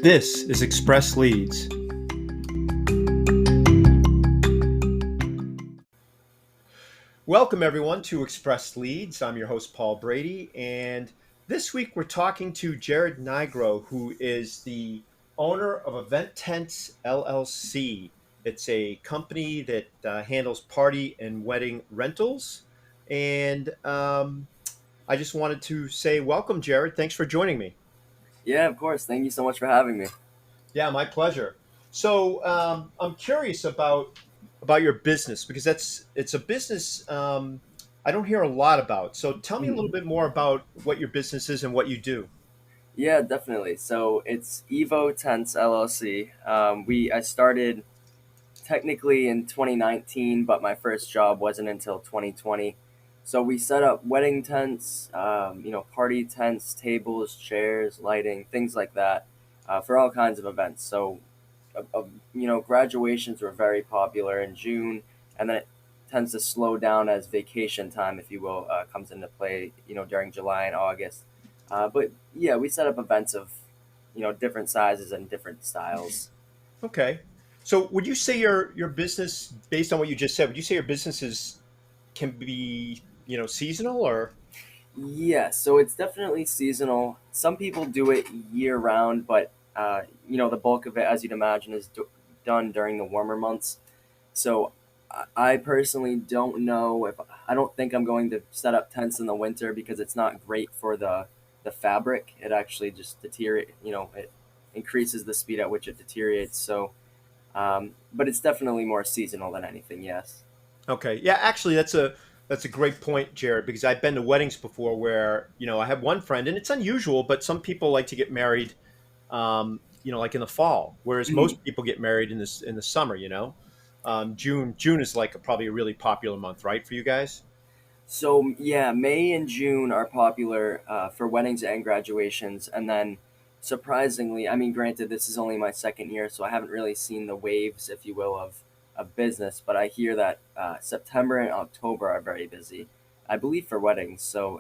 This is Express Leads. Welcome, everyone, to Express Leads. I'm your host, Paul Brady, and this week we're talking to Jared Nigro, who is the owner of Event Tents LLC. It's a company that handles party and wedding rentals. And I just wanted to say welcome, Jared. Thanks for joining me. Yeah, of course. Thank you so much for having me. Yeah, my pleasure. So I'm curious about your business because it's a business I don't hear a lot about. So tell me a little Mhm. bit more about what your business is and what you do. Yeah, definitely. So it's Evo Tents LLC. I started technically in 2019, but my first job wasn't until 2020. So we set up wedding tents, party tents, tables, chairs, lighting, things like that, for all kinds of events. So, graduations were very popular in June, and then it tends to slow down as vacation time, if you will, comes into play, during July and August. But yeah, we set up events of, different sizes and different styles. Okay. So would you say your business, based on what you just said, would you say your businesses can be, seasonal or? Yeah, so it's definitely seasonal. Some people do it year round, but the bulk of it, as you'd imagine, is done during the warmer months. So I personally don't know if I don't think I'm going to set up tents in the winter because it's not great for the fabric. It actually just deteriorate. It increases the speed at which it deteriorates. So, but it's definitely more seasonal than anything. Yes. Okay. Yeah, actually that's a great point, Jared, because I've been to weddings before where, I have one friend and it's unusual, but some people like to get married like in the fall, whereas most people get married in the summer. June is like probably a really popular month, right, for you guys? So yeah, May and June are popular for weddings and graduations, and then surprisingly, I mean, granted, this is only my second year, so I haven't really seen the waves, if you will, of business. But I hear that September and October are very busy, I believe, for weddings. So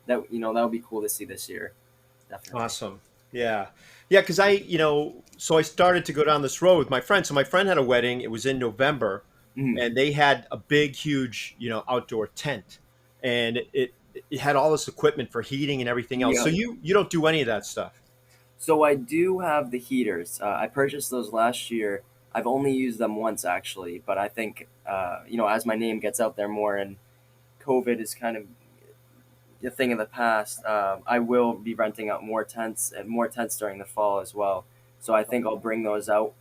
that would be cool to see this year, definitely. Awesome. Yeah. Yeah, because so I started to go down this road with my friend. So my friend had a wedding. It was in November, Mhm. and they had a big, huge, outdoor tent, and it had all this equipment for heating and everything else. So Yeah. you don't do any of that stuff. So I do have the heaters. I purchased those last year. I've only used them once actually, but I think as my name gets out there more and COVID is kind of a thing of the past, I will be renting out more tents during the fall as well. So I think I'll bring those out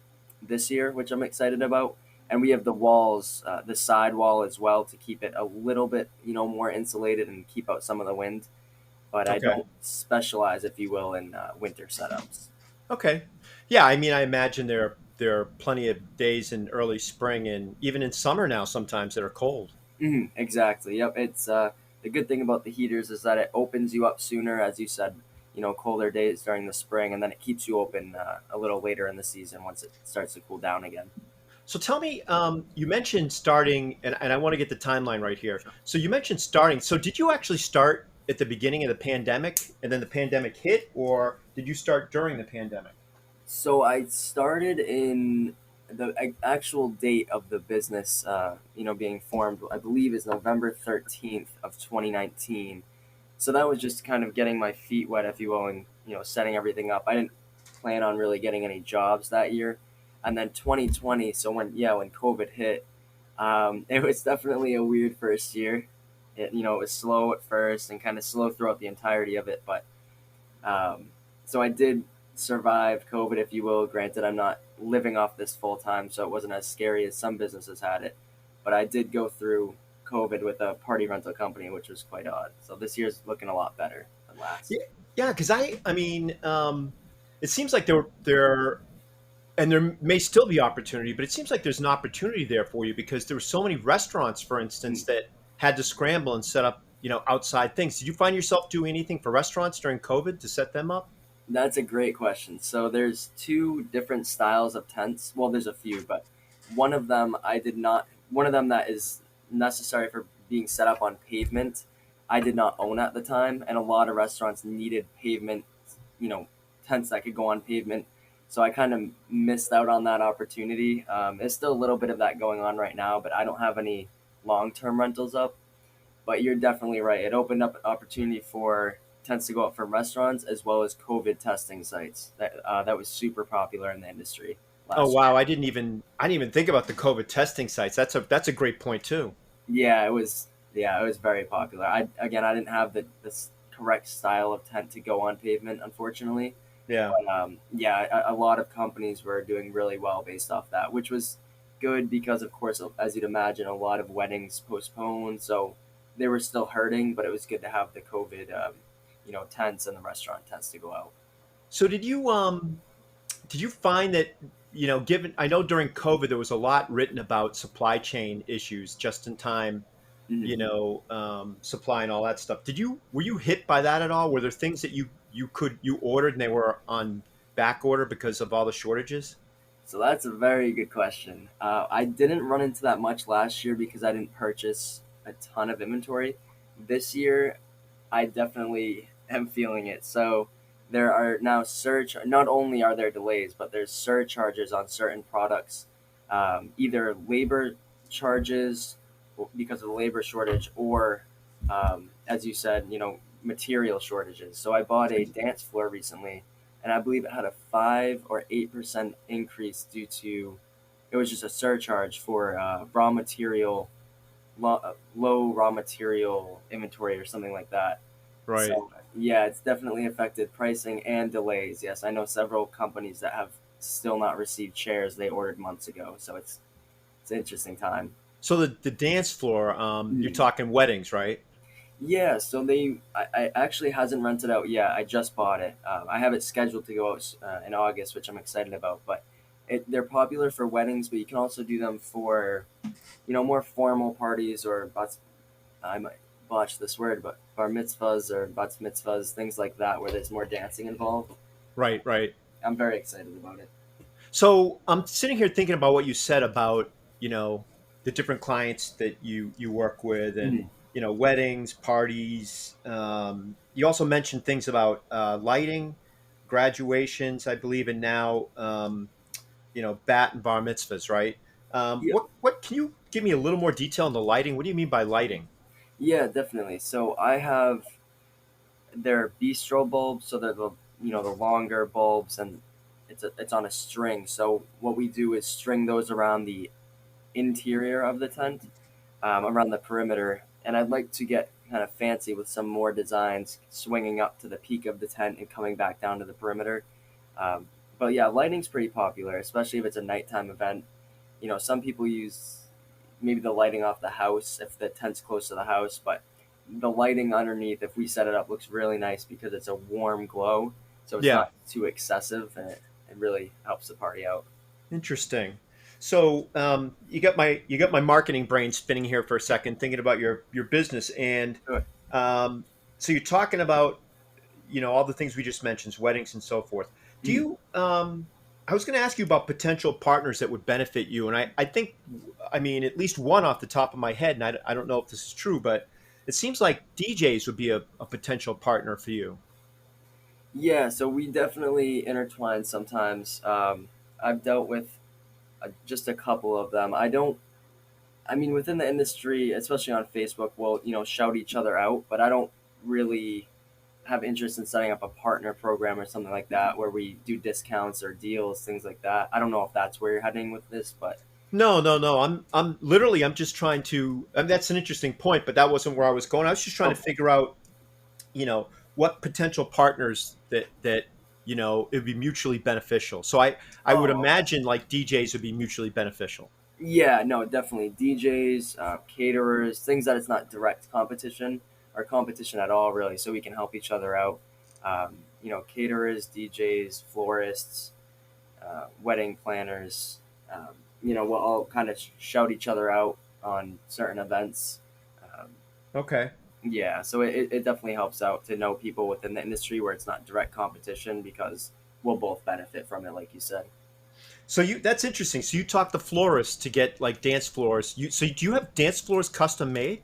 this year, which I'm excited about. And we have the walls, the side wall as well, to keep it a little bit, more insulated and keep out some of the wind. But I Okay. don't specialize, if you will, in winter setups. Okay. Yeah, I mean, I imagine there are plenty of days in early spring and even in summer now sometimes that are cold. Exactly. Yep. It's the good thing about the heaters is that it opens you up sooner, as you said. Colder days during the spring, and then it keeps you open a little later in the season once it starts to cool down again. So tell me, you mentioned starting, and I want to get the timeline right here. So you mentioned starting. So did you actually start at the beginning of the pandemic and then the pandemic hit, or did you start during the pandemic? So I started in the actual date of the business, being formed. I believe is November 13th of 2019. So that was just kind of getting my feet wet, if you will, and setting everything up. I didn't plan on really getting any jobs that year, and then 2020. So when COVID hit, it was definitely a weird first year. It was slow at first and kind of slow throughout the entirety of it, but so I did survive COVID, if you will. Granted, I'm not living off this full time, so it wasn't as scary as some businesses had it. But I did go through COVID with a party rental company, which was quite odd. So this year's looking a lot better than last. Yeah, yeah, because I mean, it seems like there and there may still be opportunity, but it seems like there's an opportunity there for you because there were so many restaurants, for instance, that had to scramble and set up, outside things. Did you find yourself doing anything for restaurants during COVID to set them up? That's a great question. So there's two different styles of tents. Well, there's a few, but one of them I did not. One of them that is necessary for being set up on pavement, I did not own at the time, and a lot of restaurants needed pavement, you know, tents that could go on pavement. So I kind of missed out on that opportunity. There's still a little bit of that going on right now, but I don't have any long term rentals up. But you're definitely right. It opened up an opportunity for tents to go up from restaurants as well as COVID testing sites. That was super popular in the industry Oh last year. wow, I didn't even think about the COVID testing sites. That's a great point too. Yeah, it was. Yeah, it was very popular. I didn't have this correct style of tent to go on pavement, unfortunately. Yeah. But yeah, a lot of companies were doing really well based off that, which was good because, of course, as you'd imagine, a lot of weddings postponed, so they were still hurting. But it was good to have the COVID, tents and the restaurant tents to go out. So did you find that, given I know during COVID there was a lot written about supply chain issues, just in time, Mhm. supply and all that stuff. Were you hit by that at all? Were there things that you ordered and they were on back order because of all the shortages? So that's a very good question. I didn't run into that much last year because I didn't purchase a ton of inventory. This year, I definitely am feeling it. So there are now surge. Not only are there delays, but there's surcharges on certain products, either labor charges because of the labor shortage, or as you said, material shortages. So I bought a dance floor recently, and I believe it had a 5 or 8% increase due to it was just a surcharge for raw material, low raw material inventory or something like that. Right. So yeah, it's definitely affected pricing and delays. Yes, I know several companies that have still not received chairs they ordered months ago. So it's an interesting time. So the dance floor, you're Mhm. talking weddings, right? Yeah, so I actually hasn't rented out yet. I just bought it. I have it scheduled to go out in August, which I'm excited about. But they're popular for weddings, but you can also do them for more formal parties or I might botch this word, but bar mitzvahs or bat mitzvahs, things like that, where there's more dancing involved. Right, right. I'm very excited about it. So I'm sitting here thinking about what you said about, you know, the different clients that you work with, and Mhm. weddings, parties. You also mentioned things about lighting, graduations, I believe, and now bat and bar mitzvahs, right? Yeah, What can you give me a little more detail on the lighting? What do you mean by lighting? yeah, definitely. So I have their bistro bulbs, so they're the longer bulbs, and it's on a string. So what we do is string those around the interior of the tent, around the perimeter, and I'd like to get kind of fancy with some more designs swinging up to the peak of the tent and coming back down to the perimeter. Um, but yeah, lighting's pretty popular, especially if it's a nighttime event. Some people use maybe the lighting off the house if the tent's close to the house, but the lighting underneath, if we set it up, looks really nice because it's a warm glow, so it's Yeah, not too excessive, and it really helps the party out. interesting. So you got my marketing brain spinning here for a second, thinking about your business, and Good. um, so you're talking about all the things we just mentioned, weddings and so forth. Do Mm. you? I was going to ask you about potential partners that would benefit you, and I think, I mean, at least one off the top of my head, and I don't know if this is true, but it seems like DJs would be a potential partner for you. Yeah, so we definitely intertwine sometimes. I've dealt with just a couple of them. I don't. I mean, within the industry, especially on Facebook, we'll shout each other out, but I don't really have interest in setting up a partner program or something like that where we do discounts or deals, things like that. I don't know if that's where you're heading with this, but No, no, no. I'm literally I'm just trying to. And that's an interesting point, but that wasn't where I was going. I was just trying to okay. figure out, what potential partners that it would be mutually beneficial. So I would Oh, okay. imagine like DJs would be mutually beneficial. Yeah, no, definitely. DJs, caterers, things that it's not direct competition or competition at all, really, so we can help each other out. Caterers, DJs, florists, wedding planners, um, we'll all kind of shout each other out on certain events. Um, Okay. yeah, so it definitely helps out to know people within the industry where it's not direct competition because we'll both benefit from it, like you said. So that's interesting. So you talk the florists to get like dance floors. Do you have dance floors custom made?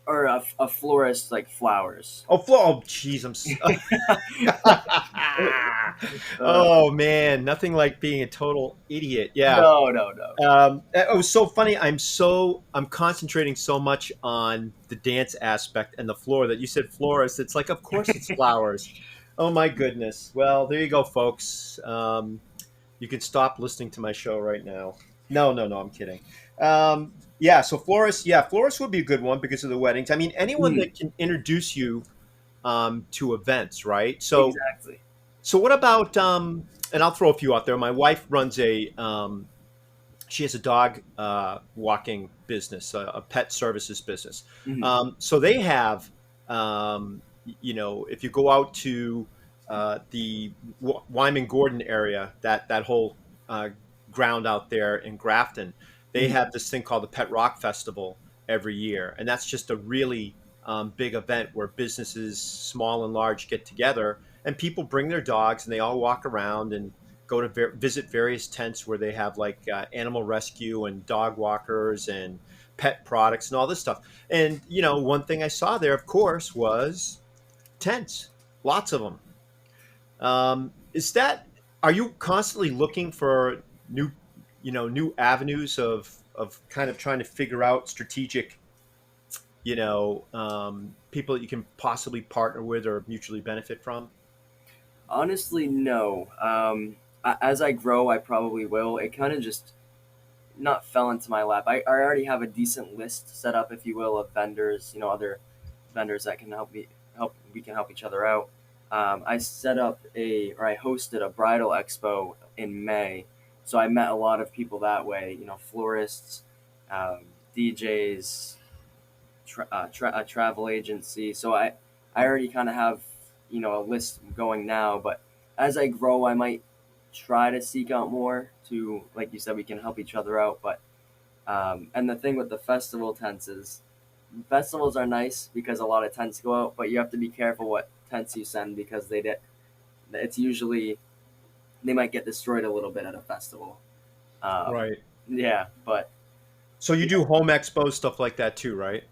Or a florist, like flowers. Oh, floor. Oh, jeez, Uh, Oh man, nothing like being a total idiot. Yeah. no, no, no. It was so funny. I'm concentrating so much on the dance aspect and the floor that you said florist. It's like, of course it's flowers. Oh my goodness. Well, there you go, folks. You can stop listening to my show right now. No, no, no. I'm kidding. Yeah. So florist. Yeah, florist would be a good one because of the weddings. I mean, anyone Mhm, that can introduce you to events, right? exactly. So what about and I'll throw a few out there. My wife runs a she has a dog walking business, a pet services business. Mhm, So they have, if you go out to the Wyman Gordon area, that whole uh, ground out there in Grafton, they mhm. have this thing called the Pet Rock Festival every year, and that's just a really big event where businesses, small and large, get together, and people bring their dogs, and they all walk around and go to visit various tents where they have like animal rescue and dog walkers and pet products and all this stuff. And one thing I saw there, of course, was tents, lots of them. Is that Are you constantly looking for new, new avenues of kind of trying to figure out strategic, people that you can possibly partner with or mutually benefit from? Honestly, no. As I grow, I probably will. It kind of just not fell into my lap. I already have a decent list set up, if you will, of vendors. Other vendors that can help. We can help each other out. I set up I hosted a bridal expo in May, so I met a lot of people that way. Florists, um, DJs, a travel agency. So I already kind of have a list going now. But as I grow, I might try to seek out more to, like you said, we can help each other out. But and the thing with the festival tents is festivals are nice because a lot of tents go out, but you have to be careful what tents you send because it's usually they might get destroyed a little bit at a festival. Um, Right. yeah, but So you yeah. do home expos, stuff like that too, right?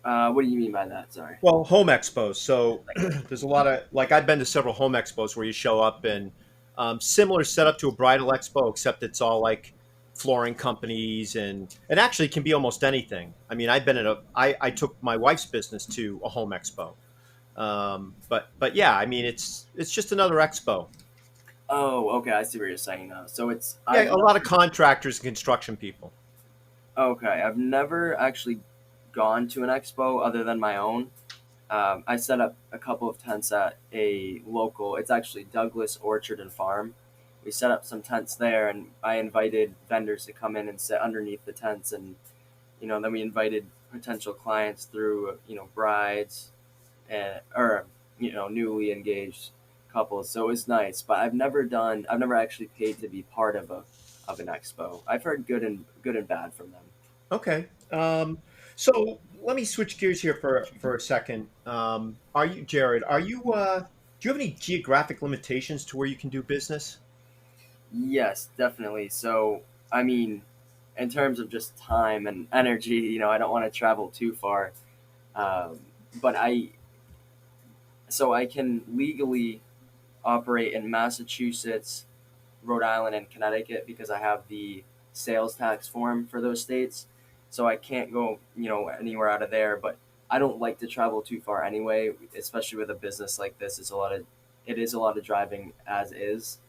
What do you mean by that? Sorry. Well, home expos. So Like, there's a lot of like I've been to several home expos where you show up and similar setup to a bridal expo, except it's all like flooring companies and it actually can be almost anything. I mean, I've been in I took my wife's business to a home expo. But yeah, I mean it's just another expo. oh, okay, I see what you're saying now. So it's Yeah, I've a lot never of contractors and construction people. okay, I've never actually gone to an expo other than my own. I set up a couple of tents at a local. It's actually Douglas Orchard and Farm. We set up some tents there, and I invited vendors to come in and sit underneath the tents, and then we invited potential clients through brides and or newly engaged couples. So it was nice, but I've never actually paid to be part of an expo. I've heard good and bad from them. Okay. So let me switch gears here for a second. Are you, Jared? Do you have any geographic limitations to where you can do business? Yes, definitely. So I mean, in terms of just time and energy, I don't want to travel too far. Um, but I can legally operate in Massachusetts, Rhode Island, and Connecticut because I have the sales tax form for those states. So I can't go, anywhere out of there. But I don't like to travel too far anyway, especially with a business like this. It is a lot of driving as is,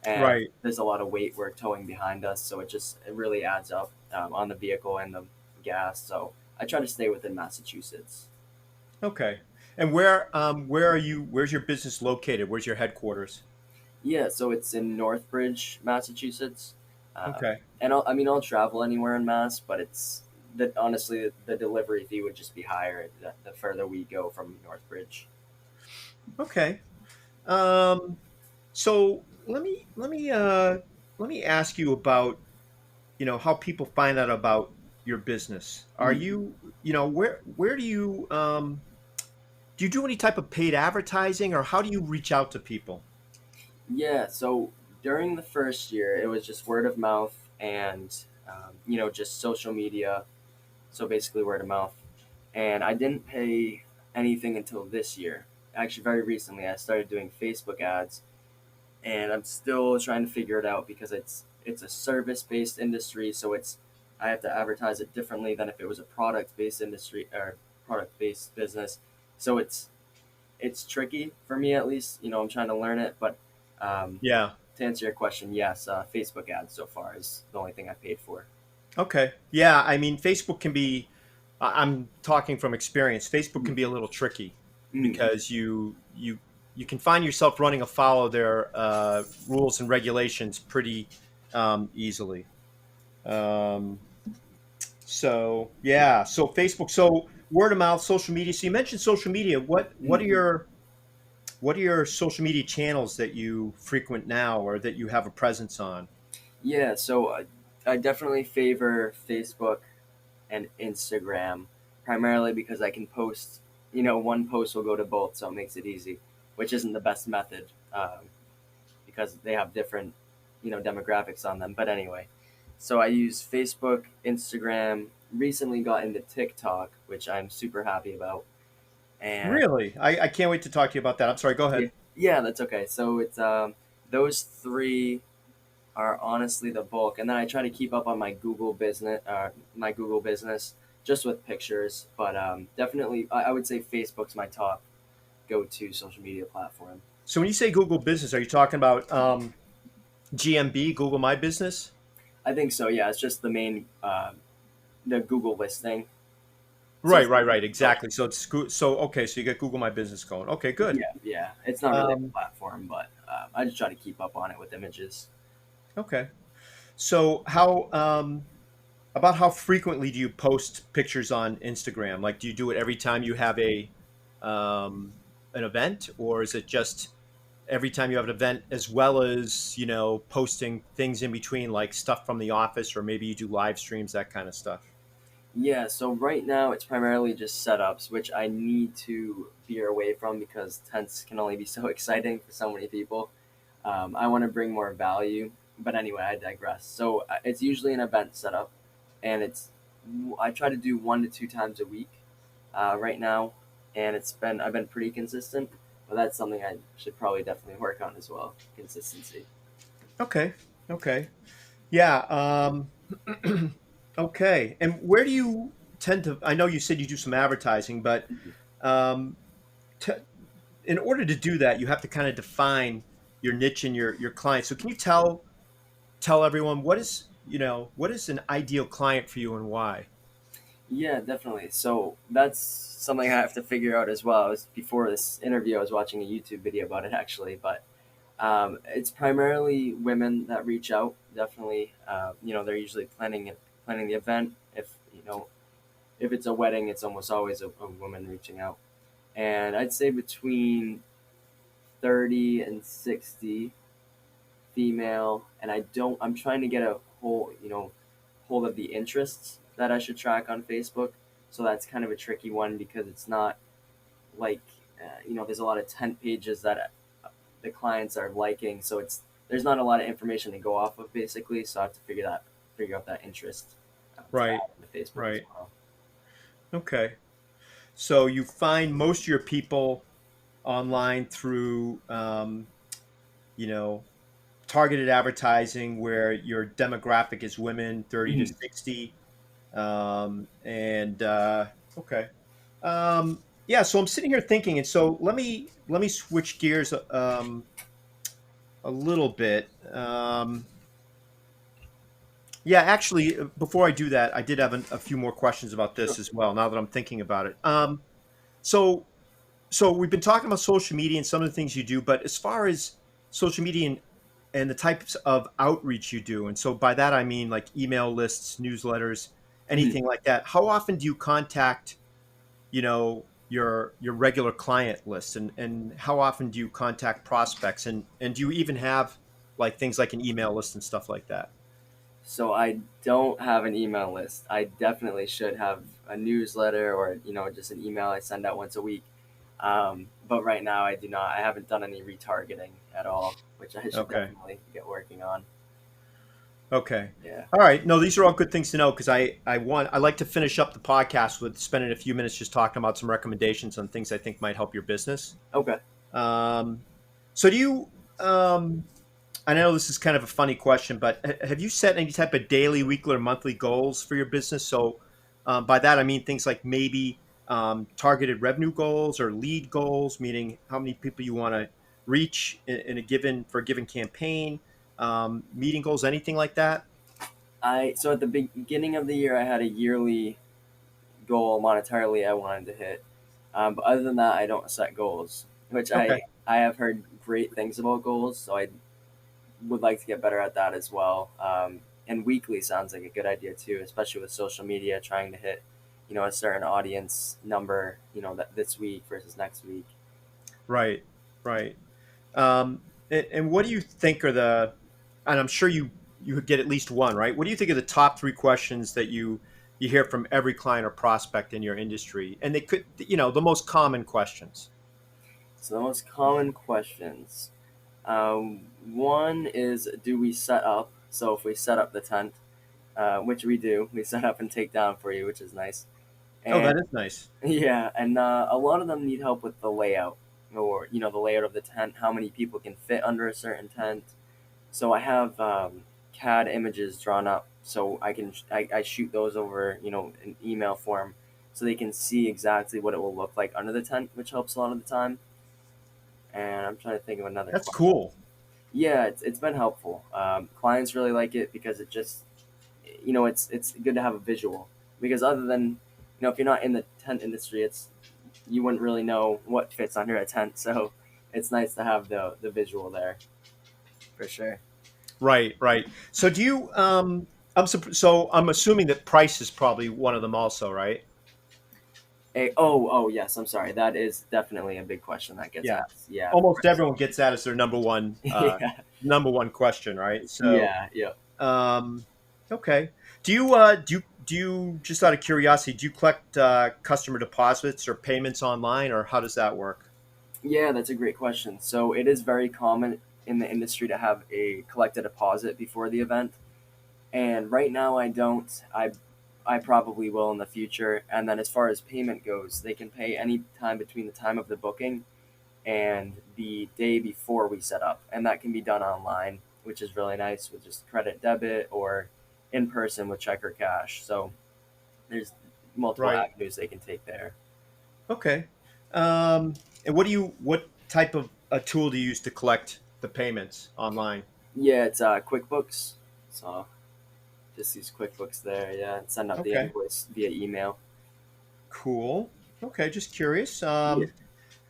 and Right. there's a lot of weight we're towing behind us. So it really adds up on the vehicle and the gas. So I try to stay within Massachusetts. Okay. And where are you? Where's your business located? Where's your headquarters? Yeah, so it's in Northbridge, Massachusetts, Okay. and I'll travel anywhere in Mass, but it's that honestly the delivery fee would just be higher the further we go from Northbridge. Okay. Um, so let me ask you about how people find out about your business. Are Mhm. you where do you do any type of paid advertising or how do you reach out to people? Yeah, so during the first year, it was just word of mouth and just social media. So basically word of mouth, and I didn't pay anything until this year. Actually, very recently, I started doing Facebook ads, and I'm still trying to figure it out because it's a service based industry, so it's I have to advertise it differently than if it was a product based industry or product based business. So it's tricky for me at least. I'm trying to learn it, but um, Yeah. to answer your question, yes, Facebook ads so far is the only thing I paid for. Okay. Yeah. I mean, Facebook can be, I'm talking from experience, Facebook can Mm. be a little tricky Mm. because you can find yourself running afoul of their rules and regulations pretty easily. Um, so yeah, so Facebook, so word of mouth, social media. So you mentioned social media. Mm. What are your social media channels that you frequent now or that you have a presence on? Yeah, so I definitely favor Facebook and Instagram, primarily because I can post, one post will go to both, so it makes it easy, which isn't the best method because they have different, demographics on them. But anyway, so I use Facebook, Instagram, recently got into TikTok, which I'm super happy about. And Really? I can't wait to talk to you about that. I'm sorry, go yeah, ahead. yeah, that's okay. So it's those three are honestly the bulk, and then I try to keep up on my Google business, just with pictures. But definitely, I would say Facebook's my top go-to social media platform. So when you say Google Business, are you talking about GMB, Google My Business? I think so. Yeah, it's just the main the Google listing. So Right, it's right, not right. really social. Exactly. So okay, so you get Google My Business going. Okay, good. Yeah, yeah. It's not really a Um, platform, but I just try to keep up on it with images. okay. So how about how frequently do you post pictures on Instagram? Like, do you do it every time you have a an event, or is it just every time you have an event, as well as posting things in between, like stuff from the office, or maybe you do live streams, that kind of stuff? Yeah, so right now it's primarily just setups, which I need to veer away from because tents can only be so exciting for so many people. I want to bring more value, but anyway, I digress. So it's usually an event setup, and I try to do 1 to 2 times a week right now, and I've been pretty consistent, but that's something I should probably definitely work on as well, consistency. Okay. Okay. Yeah. Okay. And where do you tend to? I know you said you do some advertising, but um, t in order to do that, you have to kind of define your niche and your client. So can you tell everyone what is an ideal client for you and why? Yeah, definitely. So that's something I have to figure out as well. Before this interview, I was watching a YouTube video about it actually, but it's primarily women that reach out. Definitely, they're usually planning the event. If it's a wedding, it's almost always a woman reaching out. And I'd say between 30 and 60 female. And I'm trying to get a hold of the interests that I should track on Facebook. So that's kind of a tricky one because it's not like there's a lot of tent pages that the clients are liking, so there's not a lot of information to go off of basically. So I have to figure out that interest to Right. add into Facebook as Right. well. Okay. So you find most of your people online through you know, targeted advertising where your demographic is women 30 to Mhm. 60. And okay. Yeah, so I'm sitting here thinking, and so let me switch gears a little bit. Yeah, actually, before I do that, I did have a few more questions about Sure. this as well. Now that I'm thinking about it, so so we've been talking about social media and some of the things you do, but as far as social media and the types of outreach you do, and so by that I mean like email lists, newsletters, Mhm. anything like that. How often do you contact, your regular client list, and how often do you contact prospects, and do you even have like things like an email list and stuff like that? So I don't have an email list. I definitely should have a newsletter or just an email I send out once a week. But right now I do not. I haven't done any retargeting at all, which I should Okay. definitely get working on. Okay. Yeah. All right. No, these are all good things to know because I like to finish up the podcast with spending a few minutes just talking about some recommendations on things I think might help your business. Okay. So do you? I know this is kind of a funny question, but have you set any type of daily, weekly, or monthly goals for your business? So, by that I mean things like maybe targeted revenue goals or lead goals, meaning how many people you want to reach in a given for a given campaign, meeting goals, anything like that. So at the beginning of the year, I had a yearly goal monetarily I wanted to hit. But other than that, I don't set goals, which Okay. I have heard great things about goals. So I would like to get better at that as well. And weekly sounds like a good idea too, especially with social media, trying to hit, a certain audience number, that this week versus next week. Right. Right. And what do you think are the, and I'm sure you get at least one, right? What do you think are the top three questions that you hear from every client or prospect in your industry? And they could, the most common questions. So the most common questions. One is, do we set up? So if we set up the tent, which we do, we set up and take down for you, which is nice. Oh, And that is nice. yeah, and a lot of them need help with the layout, or the layout of the tent, how many people can fit under a certain tent. So I have CAD images drawn up, so I shoot those over in email form, so they can see exactly what it will look like under the tent, which helps a lot of the time. And I'm trying to think of another That's question. cool. Yeah, it's been helpful. Clients really like it because it just it's good to have a visual, because other than if you're not in the tent industry, it's you wouldn't really know what fits under a tent. So it's nice to have the visual there for sure. Right, right. So do you, so I'm assuming that price is probably one of them also, right? Oh yes, I'm sorry. That is definitely a big question that gets Yeah. asked. Yeah, the Almost price. everyone gets that as their Yeah, number one question, right? So, yeah, yeah. Um, okay. Do you just out of curiosity, do you collect customer deposits or payments online, or how does that work? Yeah, that's a great question. So it is very common in the industry to have a collect a deposit before the event. And right now I don't. I probably will in the future. And then as far as payment goes, they can pay any time between the time of the booking and the day before we set up. And that can be done online, which is really nice with just credit debit or in person with check or cash. So there's multiple Right. avenues they can take there. Okay. And what type of a tool do you use to collect the payments online? Yeah, it's QuickBooks. So just use QuickBooks there, yeah, and send out the Okay. invoice via email. Cool. Okay, just curious. Yeah,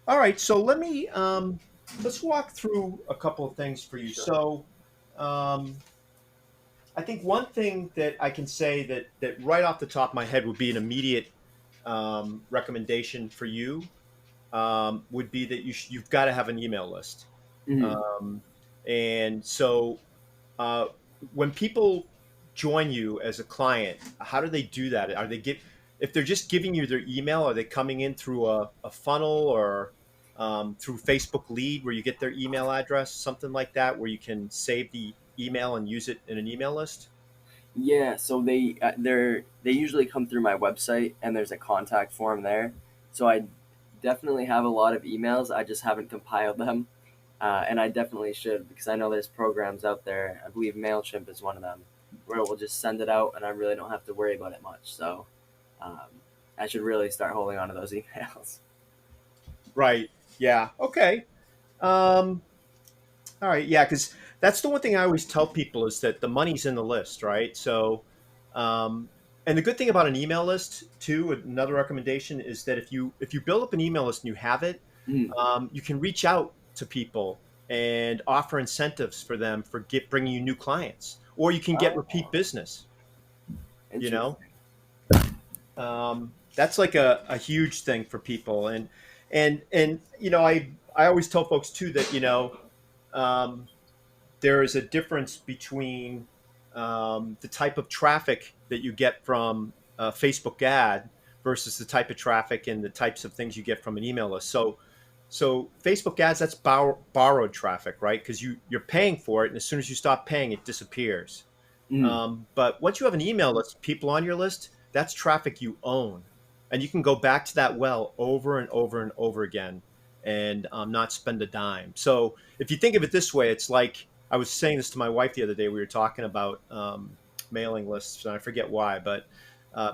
All right, so let's walk through a couple of things for you. sure. So, um, I think one thing that I can say that right off the top of my head would be an immediate recommendation for you would be that you've got to have an email list. Mhm. Um, and so uh, when people join you as a client, how do they do that? Are they get if they're just giving you their email, are they coming in through a funnel or through Facebook lead where you get their email address, something like that, where you can save the email and use it in an email list? Yeah, so they usually come through my website, and there's a contact form there. So I definitely have a lot of emails. I just haven't compiled them, and I definitely should, because I know there's programs out there. I believe Mailchimp is one of them, where it will just send it out, and I really don't have to worry about it much. So um, I should really start holding on to those emails. Right. Yeah. Okay. Um, all right. Yeah, because that's the one thing I always tell people is that the money's in the list, right? So, um, and the good thing about an email list too, another recommendation is that if you build up an email list and you have it, Mhm. you can reach out to people and offer incentives for them for bringing you new clients, or you can get repeat Oh, business. You know, interesting. that's like a huge thing for people, and I always tell folks too that um, there is a difference between the type of traffic that you get from a Facebook ad versus the type of traffic and the types of things you get from an email list. So Facebook ads, that's borrowed traffic, right? Because you're paying for it, and as soon as you stop paying, it disappears. Mhm. But once you have an email list, people on your list, that's traffic you own, and you can go back to that well over and over and over again, and not spend a dime. So if you think of it this way, it's like I was saying this to my wife the other day. We were talking about mailing lists, and I forget why, but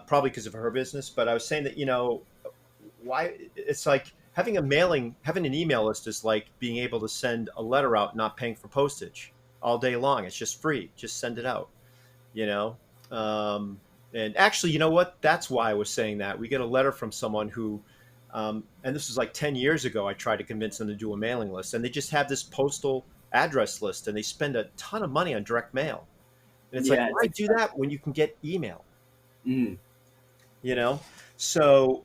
probably because of her business. But I was saying that why it's like having an email list is like being able to send a letter out, not paying for postage all day long. It's just free. Just send it out. You know. Um, and actually, you know what? That's why I was saying that. We get a letter from someone who, and this was like 10 years ago. I tried to convince them to do a mailing list, and they just have this postal address list, and they spend a ton of money on direct mail. And it's like, Yeah, it's why do that expensive. when you can get email? Mm. You know, so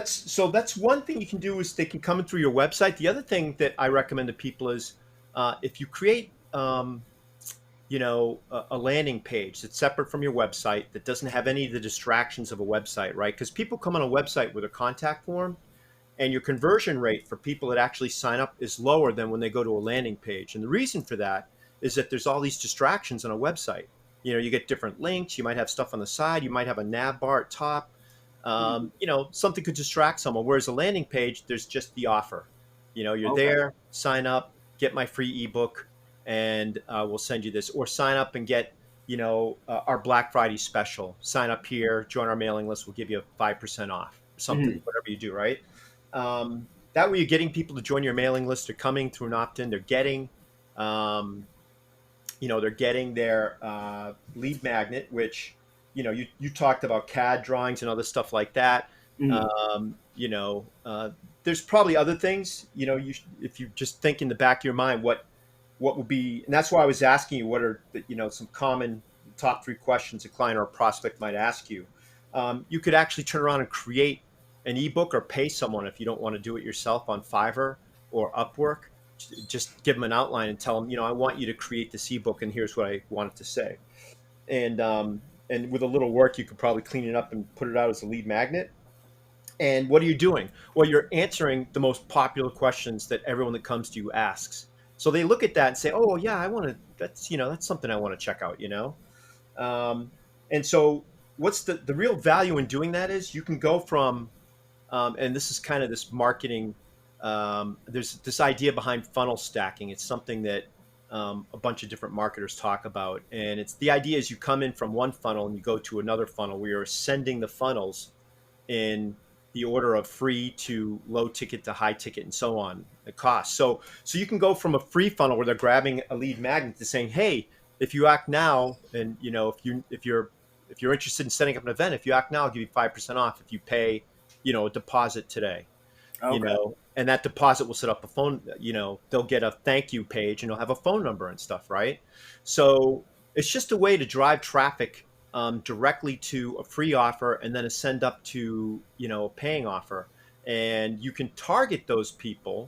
so that's one thing you can do is they can come in through your website. The other thing that I recommend to people is if you create a landing page that's separate from your website that doesn't have any of the distractions of a website, right? Because people come on a website with a contact form, and your conversion rate for people that actually sign up is lower than when they go to a landing page. And the reason for that is that there's all these distractions on a website. You get different links, you might have stuff on the side, you might have a nav bar at top. Mm. Something could distract someone. Whereas a landing page, there's just the offer. You're Okay. there, sign up, get my free ebook, and we'll send you this. Or sign up and get, our Black Friday special. Sign up here, join our mailing list. We'll give you 5% off. Something, Mhm. whatever you do, right? That way, you're getting people to join your mailing list. They're coming through an opt-in. Um, they're getting their lead magnet, which, you talked about CAD drawings and other stuff like that. Mhm. Um, you know, uh, there's probably other things, if you just think in the back of your mind, what would be, and that's why I was asking you, what are the, some common top three questions a client or a prospect might ask you. You could actually turn around and create an ebook or pay someone if you don't want to do it yourself on Fiverr or Upwork. Just give them an outline and tell them, I want you to create this ebook, and here's what I want it to say. And with a little work, you could probably clean it up and put it out as a lead magnet. And what are you doing? Well, you're answering the most popular questions that everyone that comes to you asks. So they look at that and say, "Oh, yeah, I want to. That's something I want to check out." Um, and so, what's the real value in doing that is you can go from, and this is kind of this marketing. There's this idea behind funnel stacking. It's something that a bunch of different marketers talk about, and it's the idea is you come in from one funnel and you go to another funnel where you're ascending the funnels in the order of free to low ticket to high ticket and so on the cost. So you can go from a free funnel where they're grabbing a lead magnet to saying, hey, if you act now, and if you're interested in setting up an event, if you act now, I'll give you 5% off if you pay, a deposit today. Okay. And that deposit will set up a phone, they'll get a thank you page and they'll have a phone number and stuff, right? So it's just a way to drive traffic directly to a free offer and then ascend up to, a paying offer. And you can target those people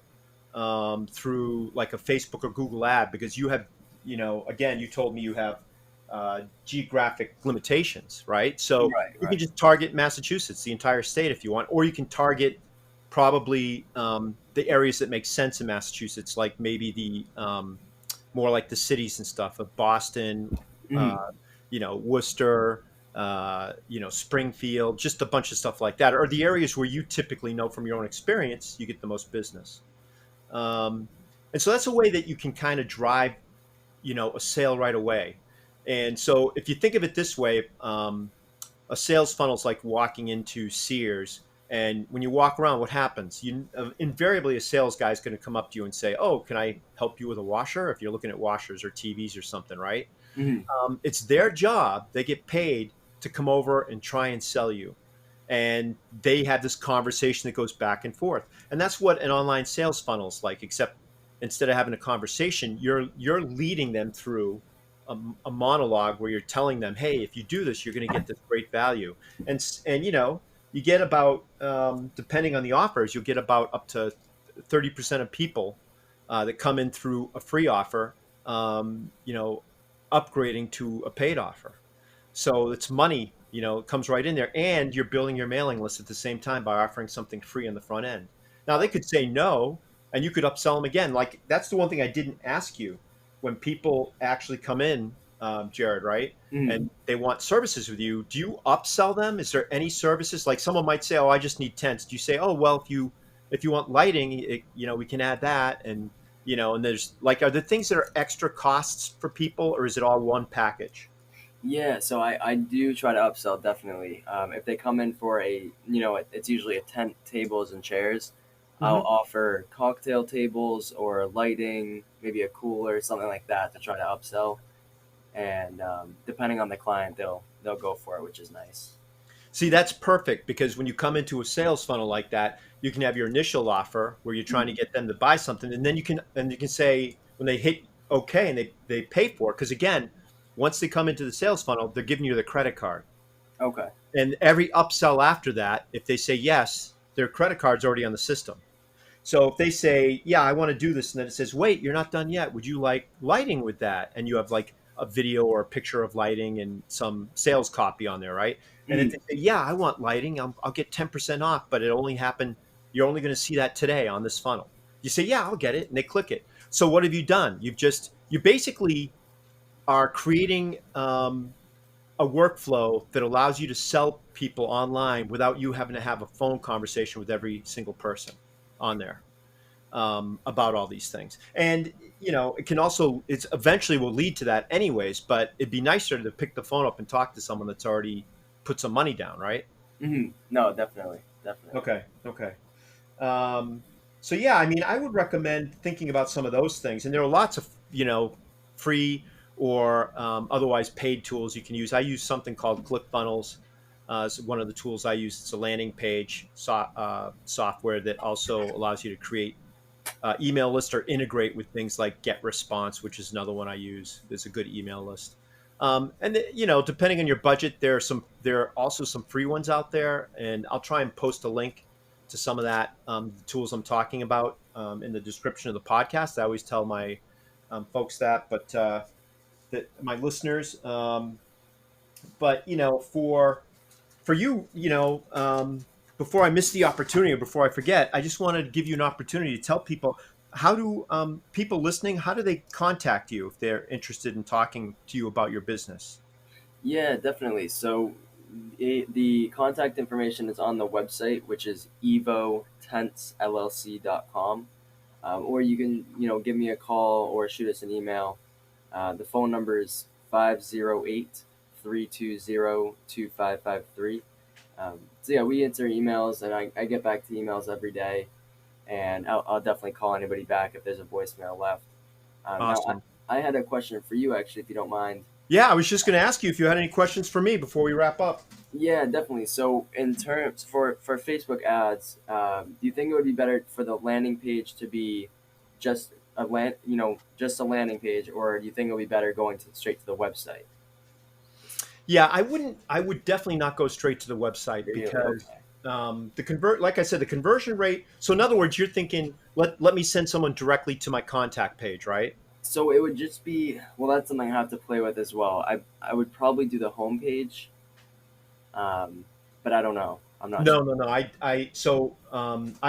through like a Facebook or Google ad because you have, again, you told me you have geographic limitations, right? So Right. you can Right. just target Massachusetts, the entire state, if you want, or you can target probably the areas that make sense in Massachusetts, like maybe the more like the cities and stuff of Boston, uh, Mhm. Worcester, Springfield, just a bunch of stuff like that, or the areas where you typically know from your own experience you get the most business. Um, and so that's a way that you can kind of drive, a sale right away. And so if you think of it this way, a sales funnel is like walking into Sears. And when you walk around, what happens? Invariably a sales guy is going to come up to you and say, "Oh, can I help you with a washer?" If you're looking at washers or TVs or something, right? Mhm. It's their job. They get paid to come over and try and sell you. And they have this conversation that goes back and forth. And that's what an online sales funnel is like, except instead of having a conversation, you're leading them through a monologue where you're telling them, "Hey, if you do this, you're going to get this great value." And you get about depending on the offers, you'll get about up to 30% of people that come in through a free offer, upgrading to a paid offer. So it's money, it comes right in there. And you're building your mailing list at the same time by offering something free on the front end. Now, they could say no, and you could upsell them again. Like, that's the one thing I didn't ask you. When people actually come in, Jared, right? Mhm. And they want services with you, do you upsell them? Is there any services? Like someone might say, "Oh, I just need tents." Do you say, "Oh, well, if you want lighting, we can add that," and And there's like, are there things that are extra costs for people, or is it all one package? Yeah, so I do try to upsell definitely. If they come in for it's usually a tent, tables, and chairs. I'll Hmm. offer cocktail tables or lighting, maybe a cooler, something like that to try to upsell. And depending on the client, they'll go for it, which is nice. See, that's perfect because when you come into a sales funnel like that, you can have your initial offer where you're trying to Mhm. get them to buy something, and then you can say when they hit okay and they pay for it, because again, once they come into the sales funnel, they're giving you the credit card. Okay. And every upsell after that, if they say yes, their credit card's already on the system. So if they say, "Yeah, I want to do this," and then it says, "Wait, you're not done yet. Would you like lighting with that?" And you have like a video or a picture of lighting and some sales copy on there, right? And if Mhm. they say, "Yeah, I want lighting," I'll get 10% off, but it only happened. You're only going to see that today on this funnel. You say, "Yeah, I'll get it," and they click it. So what have you done? You basically are creating a workflow that allows you to sell people online without you having to have a phone conversation with every single person on there about all these things. And it can also it's eventually will lead to that anyways. But it'd be nicer to pick the phone up and talk to someone that's already put some money down, right? Mhm. No, definitely, definitely. Okay. Okay. Um, so yeah, I mean, I would recommend thinking about some of those things. And there are lots of free or otherwise paid tools you can use. I use something called ClickFunnels. It's one of the tools I use. It's a landing page software that also allows you to create email list or integrate with things like Get Response, which is another one I use. There's a good email list. Depending on your budget, there are also some free ones out there, and I'll try and post a link to some of that the tools I'm talking about in the description of the podcast. I always tell my folks that my listeners. But for you, before I miss the opportunity or before I forget, I just wanted to give you an opportunity to tell people how do people listening, how do they contact you if they're interested in talking to you about your business? Yeah, definitely. So the contact information is on the website, which is evotensllc.com. Or you can, give me a call or shoot us an email. The phone number is 508-320-2553. So yeah, we answer emails, and I get back to emails every day, and I'll definitely call anybody back if there's a voicemail left. Now, Awesome. I had a question for you, actually, if you don't mind. Yeah, I was just going to ask you if you had any questions for me before we wrap up. Yeah, definitely. So, in terms for Facebook ads, do you think it would be better for the landing page to be just just a landing page, or do you think it would be better going straight to the website? Yeah, I would definitely not go straight to the website Really? because Okay. like I said, the conversion rate. So in other words, you're thinking, let me send someone directly to my contact page, right? So it would just be, well, that's something I have to play with as well. I would probably do the homepage, um, but I don't know. I'm not sure. No, no, no. I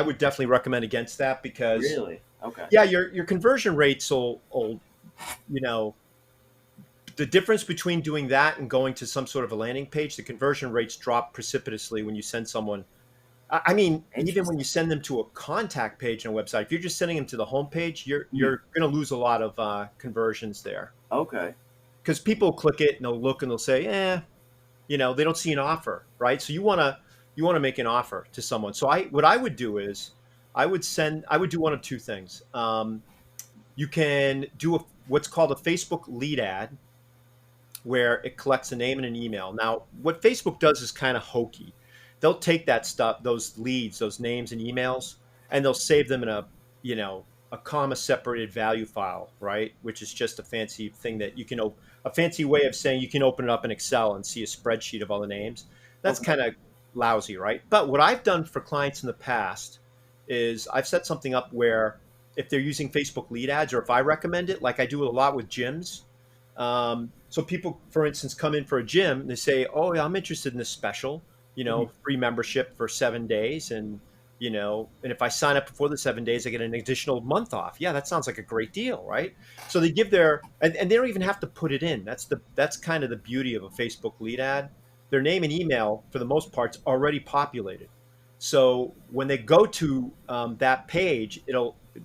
would definitely recommend against that because Really? Okay. yeah, your conversion rates will you know the difference between doing that and going to some sort of a landing page, the conversion rates drop precipitously when you send someone. I mean, even when Interesting. you send them to a contact page on a website, if you're just sending them to the homepage, Hmm. you're going to lose a lot of conversions there Okay. because people click it and they'll look and they'll say, they don't see an offer, right? So you want to make an offer to someone. So what I would do is I would do one of two things. You can do what's called a Facebook lead ad where it collects a name and an email. Now, what Facebook does is kind of hokey. They'll take that stuff, those leads, those names and emails, and they'll save them in a comma separated value file, right? Which is just a fancy thing that a fancy way of saying you can open it up in Excel and see a spreadsheet of all the names. That's Okay. kind of lousy, right? But what I've done for clients in the past is I've set something up where if they're using Facebook lead ads or if I recommend it, like I do a lot with gyms, so people, for instance, come in for a gym and they say, "Oh, yeah, I'm interested in this special, Mhm. free membership for 7 days, and if I sign up before the 7 days, I get an additional month off." Yeah, that sounds like a great deal, right? So they give and they don't even have to put it in. That's kind of the beauty of a Facebook lead ad. Their name and email, for the most part, is already populated. So when they go to that page,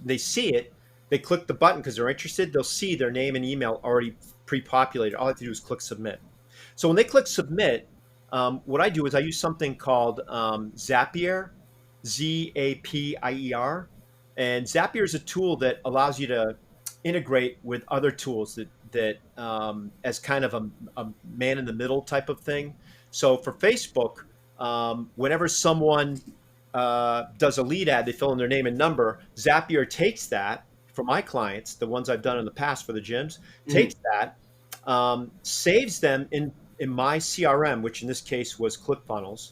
they see it, They click the button because they're interested. They'll see their name and email already pre-populated. All I have to do is click submit. So when they click submit, what I do is I use something called Zapier, Zapier, and Zapier is a tool that allows you to integrate with other tools that as kind of a man in the middle type of thing. So for Facebook, whenever someone does a lead ad, they fill in their name and number. Zapier takes that for my clients, the ones I've done in the past for the gyms, Mhm. takes that, saves them in my CRM, which in this case was ClickFunnels.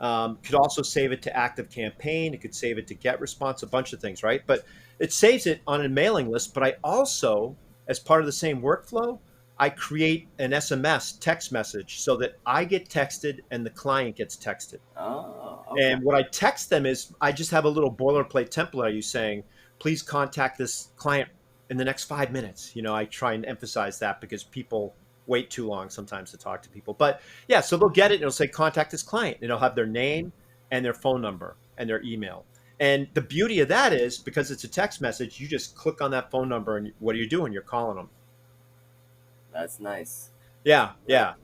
Could also save it to Active Campaign. It could save it to Get Response, a bunch of things, right? But it saves it on a mailing list. But I also, as part of the same workflow, I create an SMS text message so that I get texted and the client gets texted. Oh, okay. And what I text them is I just have a little boilerplate template I use saying, please contact this client in the next 5 minutes. I try and emphasize that because people wait too long sometimes to talk to people. But yeah, so they'll get it and it'll say contact this client. And it'll have their name and their phone number and their email. And the beauty of that is because it's a text message, you just click on that phone number and what are you doing? You're calling them. That's nice. Yeah, Right. yeah.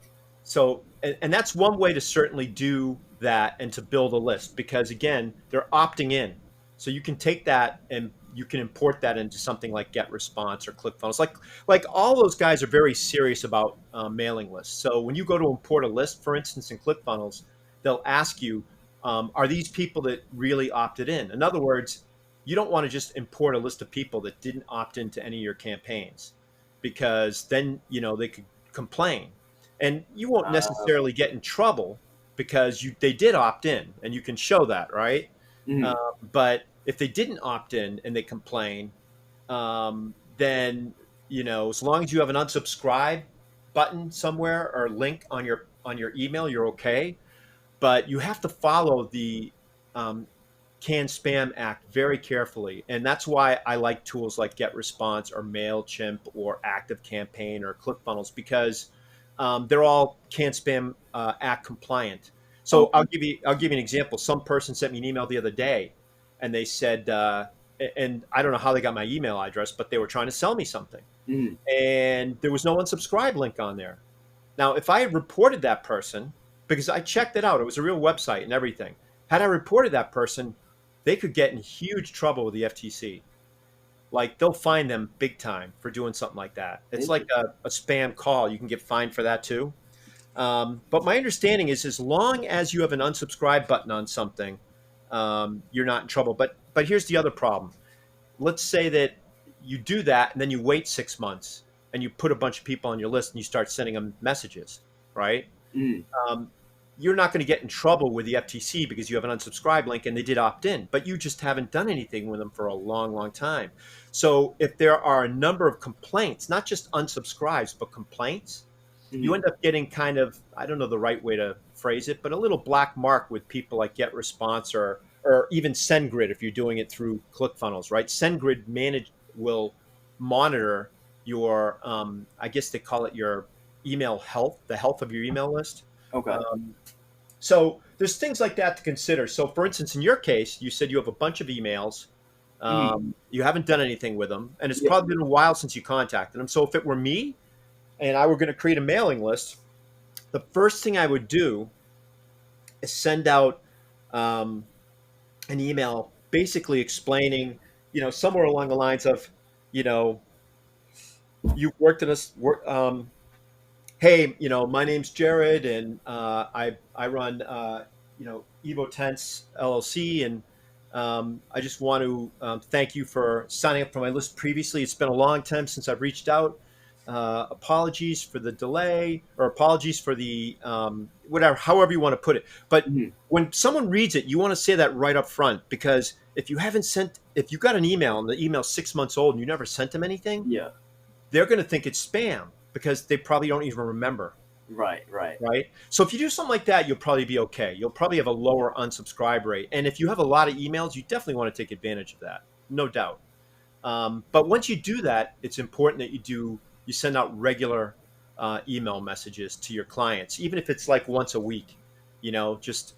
So, and that's one way to certainly do that and to build a list because again, they're opting in. So you can take that and you can import that into something like Get Response or ClickFunnels. Like all those guys are very serious about mailing lists. So when you go to import a list, for instance, in ClickFunnels, they'll ask you, are these people that really opted in? In other words, you don't want to just import a list of people that didn't opt into any of your campaigns because then they could complain and you won't necessarily get in trouble because they did opt in and you can show that, right? uh, Mhm. but if they didn't opt in and they complain, then as long as you have an unsubscribe button somewhere or link on your email, you're okay. But you have to follow the um, Can Spam Act very carefully. And that's why I like tools like Get Response or MailChimp or Active Campaign or ClickFunnels because they're all Can Spam Act compliant. So I'll Okay. give you an example. Some person sent me an email the other day, and they said, and I don't know how they got my email address, but they were trying to sell me something, Mhm. and there was no unsubscribe link on there. Now, if I had reported that person, because I checked it out, it was a real website and everything. Had I reported that person, they could get in huge trouble with the FTC. Like they'll fine them big time for doing something like that. It's like Interesting. a spam call. You can get fined for that too. But my understanding is as long as you have an unsubscribe button on something, you're not in trouble. But here's the other problem. Let's say that you do that and then you wait 6 months and you put a bunch of people on your list and you start sending them messages, right? Mhm. um, you're not going to get in trouble with the FTC because you have an unsubscribe link and they did opt in, but you just haven't done anything with them for a long, long time. So if there are a number of complaints, not just unsubscribes, but complaints, you Mhm. end up getting kind of, I don't know the right way to phrase it, but a little black mark with people like Get Response or even SendGrid if you're doing it through ClickFunnels, right? SendGrid will monitor your, I guess they call it your email health, the health of your email list. Okay. Um, so there's things like that to consider. So, for instance, in your case, you said you have a bunch of emails. Mhm. You haven't done anything with them, and it's Yeah. probably been a while since you contacted them. So, if it were me and I were going to create a mailing list, the first thing I would do is send out um, an email basically explaining, somewhere along the lines of, you know, you worked in a hey, my name's Jared, and I run Evo Tents LLC, and I just want to thank you for signing up for my list previously. It's been a long time since I've reached out. Apologies for the delay, or apologies for the whatever, however you want to put it. But Mhm. when someone reads it, you want to say that right up front because if you got an email and the email's 6 months old and you never sent them anything, Yeah. they're going to think it's spam because they probably don't even remember, Right. Right. right? So if you do something like that, you'll probably be okay. You'll probably have a lower unsubscribe rate. And if you have a lot of emails, you definitely want to take advantage of that, no doubt. But once you do that, it's important that you send out regular email messages to your clients, even if it's like once a week. Just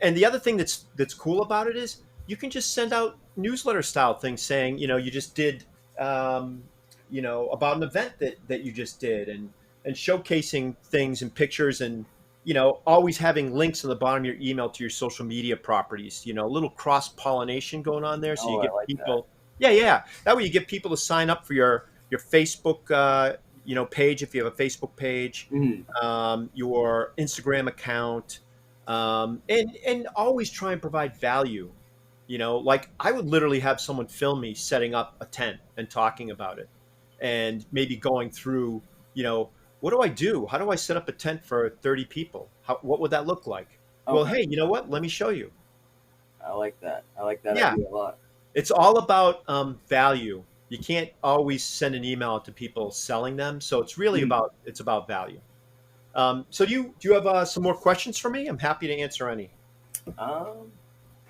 and the other thing that's cool about it is you can just send out newsletter style things saying you just did um, about an event that you just did, and showcasing things and pictures, and always having links on the bottom of your email to your social media properties. A little cross pollination going on there, so you Oh, I get like that. people. Yeah, yeah. That way you get people to sign up for your Facebook page if you have a Facebook page, Mhm. your Instagram account, and always try and provide value. Like I would literally have someone film me setting up a tent and talking about it, and maybe going through, what do I do? How do I set up a tent for 30 people? What would that look like? Well, Okay, hey, you know what? Let me show you. I like that. I like that Yeah, idea a lot. it's all about value. You can't always send an email out to people selling them, so it's really Mhm. about value. So do you have some more questions for me? I'm happy to answer any. Um,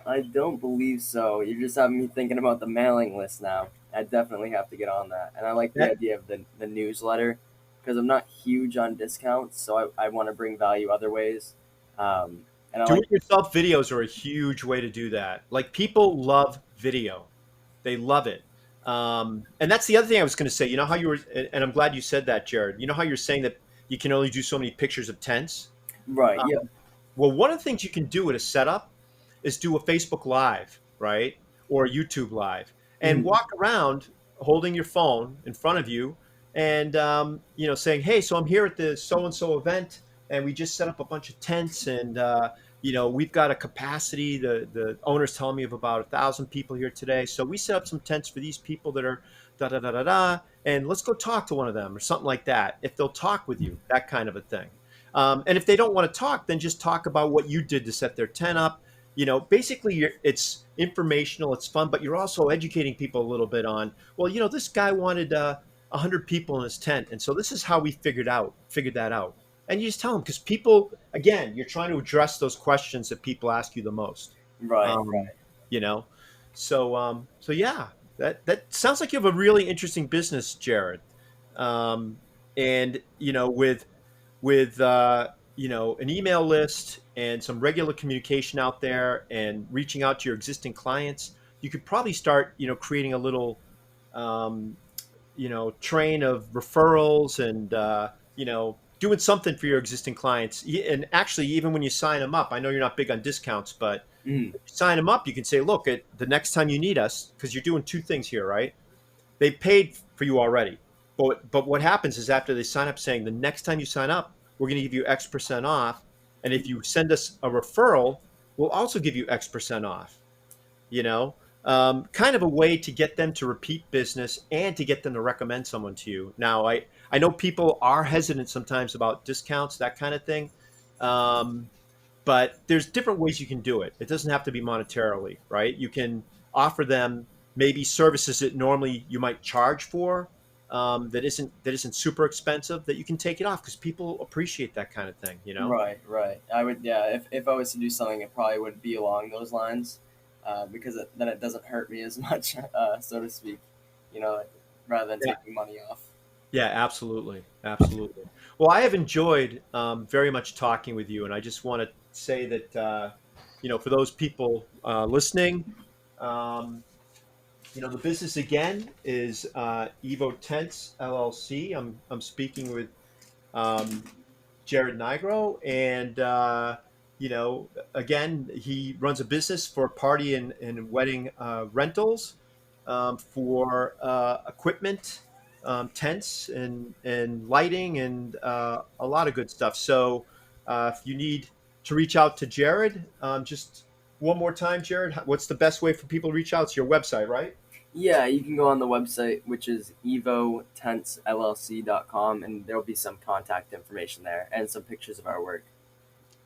I don't believe so. You're just having me thinking about the mailing list now. I definitely have to get on that. And I like the That idea of the newsletter because I'm not huge on discounts, so I want to bring value other ways. And I Do like, it yourself videos are a huge way to do that. Like people love video. They love it. And that's the other thing I was going to say. You know how you were, and I'm glad you said that, Jared. You know how you're saying that you can only do so many pictures of tents? right, yeah. Well, one of the things you can do at a setup is do a Facebook Live, right? Or a YouTube Live, and Mhm. walk around holding your phone in front of you, and saying, "Hey, so I'm here at the so and so event, and we just set up a bunch of tents, and we've got a capacity. The owner's telling me of about 1,000 people here today, so we set up some tents for these people that are da da da da da, and let's go talk to one of them or something like that. If they'll talk with you, that kind of a thing." And if they don't want to talk, then just talk about what you did to set their tent up. Basically, it's informational, it's fun, but you're also educating people a little bit on, well, this guy wanted 100 people in his tent, and so this is how we figured that out. And you just tell them, because people, again, you're trying to address those questions that people ask you the most. Right, Um, right. you know, so yeah, that sounds like you have a really interesting business, Jared. Um, and with an email list and some regular communication out there and reaching out to your existing clients, you could probably start creating a little um, train of referrals, and doing something for your existing clients. And actually, even when you sign them up, I know you're not big on discounts, but Mhm. if you sign them up, you can say, look, at the next time you need us, because you're doing two things here, right? They paid for you already. But what happens is, after they sign up, saying the next time you sign up, we're going to give you X% off, and if you send us a referral, we'll also give you X% off. You know, kind of a way to get them to repeat business and to get them to recommend someone to you. Now, I know people are hesitant sometimes about discounts, that kind of thing. Um, but there's different ways you can do it. It doesn't have to be monetarily, right? You can offer them maybe services that normally you might charge for, that isn't super expensive, that you can take it off, because people appreciate that kind of thing. Right, right. I would, yeah. If I was to do something, it probably would be along those lines, because then it doesn't hurt me as much, so to speak. You know, rather than Yeah, taking money off. yeah, absolutely, absolutely. Well, I have enjoyed very much talking with you, and I just want to say that for those people listening. Um, the business again is Evo Tents LLC. I'm speaking with um, Jared Nigro, and again, he runs a business for party and wedding rentals, for equipment, tents and lighting, and a lot of good stuff. So if you need to reach out to Jared, just one more time, Jared, what's the best way for people to reach out? It's your website, right? Yeah, you can go on the website, which is evotentsllc.com, and there will be some contact information there and some pictures of our work.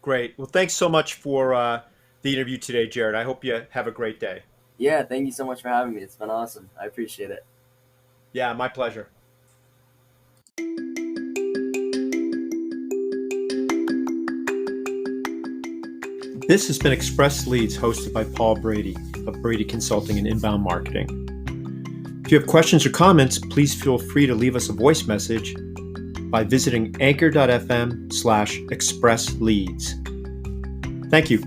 Great. Well, thanks so much for the interview today, Jared. I hope you have a great day. Yeah, thank you so much for having me. It's been awesome. I appreciate it. Yeah, my pleasure. This has been Express Leads, hosted by Paul Brady of Brady Consulting and Inbound Marketing. If you have questions or comments, please feel free to leave us a voice message by visiting anchor.fm/expressleads. Thank you.